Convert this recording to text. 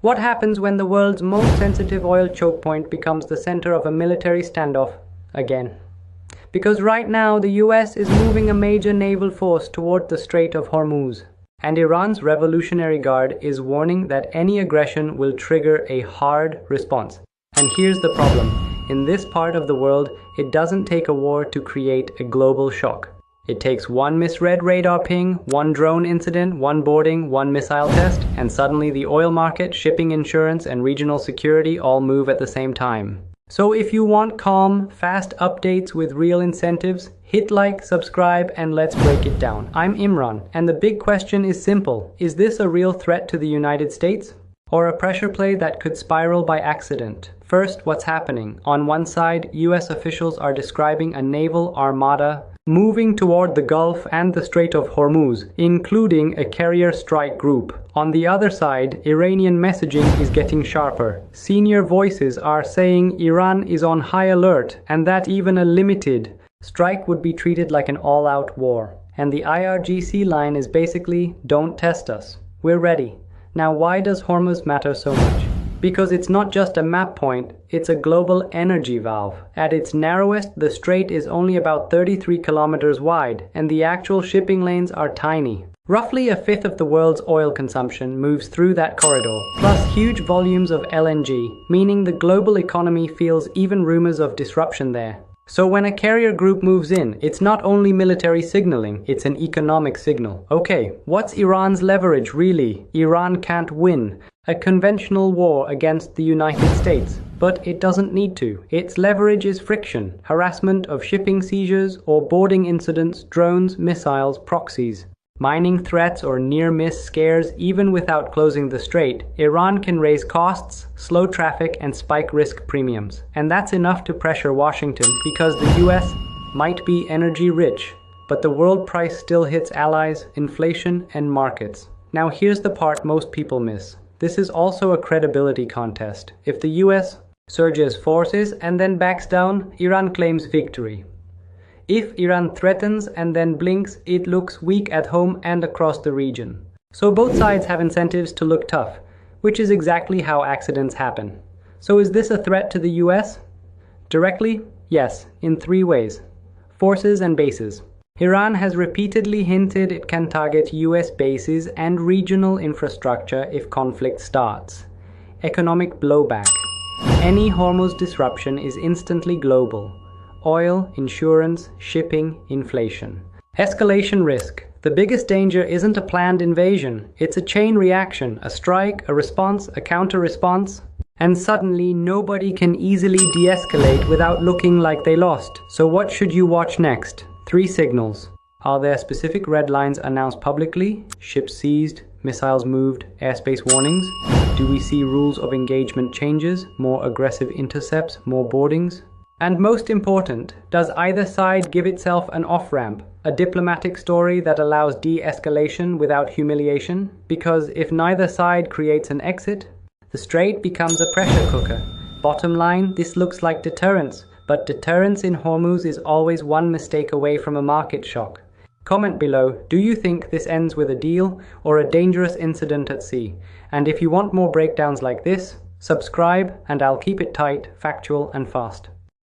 What happens when the world's most sensitive oil choke point becomes the center of a military standoff again? Because right now the US is moving a major naval force toward the Strait of Hormuz. And Iran's Revolutionary Guard is warning that any aggression will trigger a hard response. And here's the problem. In this part of the world, it doesn't take a war to create a global shock. It takes one misread radar ping, one drone incident, one boarding, one missile test, and suddenly the oil market, shipping insurance, and regional security all move at the same time. So if you want calm, fast updates with real incentives, hit like, subscribe, and let's break it down. I'm Imran, and the big question is simple. Is this a real threat to the United States? Or a pressure play that could spiral by accident? First, what's happening? On one side, US officials are describing a naval armada moving toward the Gulf and the Strait of Hormuz, including a carrier strike group. On the other side, Iranian messaging is getting sharper. Senior voices are saying Iran is on high alert and that even a limited strike would be treated like an all-out war. And the IRGC line is basically, don't test us. We're ready. Now, why does Hormuz matter so much? Because it's not just a map point, it's a global energy valve. At its narrowest, the strait is only about 33 kilometers wide, and the actual shipping lanes are tiny. Roughly a fifth of the world's oil consumption moves through that corridor, plus huge volumes of LNG, meaning the global economy feels even rumors of disruption there. So when a carrier group moves in, it's not only military signaling, it's an economic signal. Okay, what's Iran's leverage really? Iran can't win a conventional war against the United States, but it doesn't need to. Its leverage is friction, harassment of shipping seizures or boarding incidents, drones, missiles, proxies. Mining threats or near-miss scares. Even without closing the strait, Iran can raise costs, slow traffic, and spike risk premiums. And that's enough to pressure Washington because the US might be energy rich, but the world price still hits allies, inflation, and markets. Now here's the part most people miss. This is also a credibility contest. If the US surges forces and then backs down, Iran claims victory. If Iran threatens and then blinks, it looks weak at home and across the region. So both sides have incentives to look tough, which is exactly how accidents happen. So is this a threat to the US? Directly, yes, in three ways. Forces and bases. Iran has repeatedly hinted it can target US bases and regional infrastructure if conflict starts. Economic blowback. Any Hormuz disruption is instantly global. Oil, insurance, shipping, inflation. Escalation risk. The biggest danger isn't a planned invasion. It's a chain reaction, a strike, a response, a counter-response. And suddenly nobody can easily de-escalate without looking like they lost. So what should you watch next? 3 signals. Are there specific red lines announced publicly? Ships seized, missiles moved, airspace warnings? Do we see rules of engagement changes, more aggressive intercepts, more boardings? And most important, does either side give itself an off-ramp, a diplomatic story that allows de-escalation without humiliation? Because if neither side creates an exit, the strait becomes a pressure cooker. Bottom line, this looks like deterrence, but deterrence in Hormuz is always one mistake away from a market shock. Comment below, do you think this ends with a deal or a dangerous incident at sea? And if you want more breakdowns like this, subscribe and I'll keep it tight, factual and fast.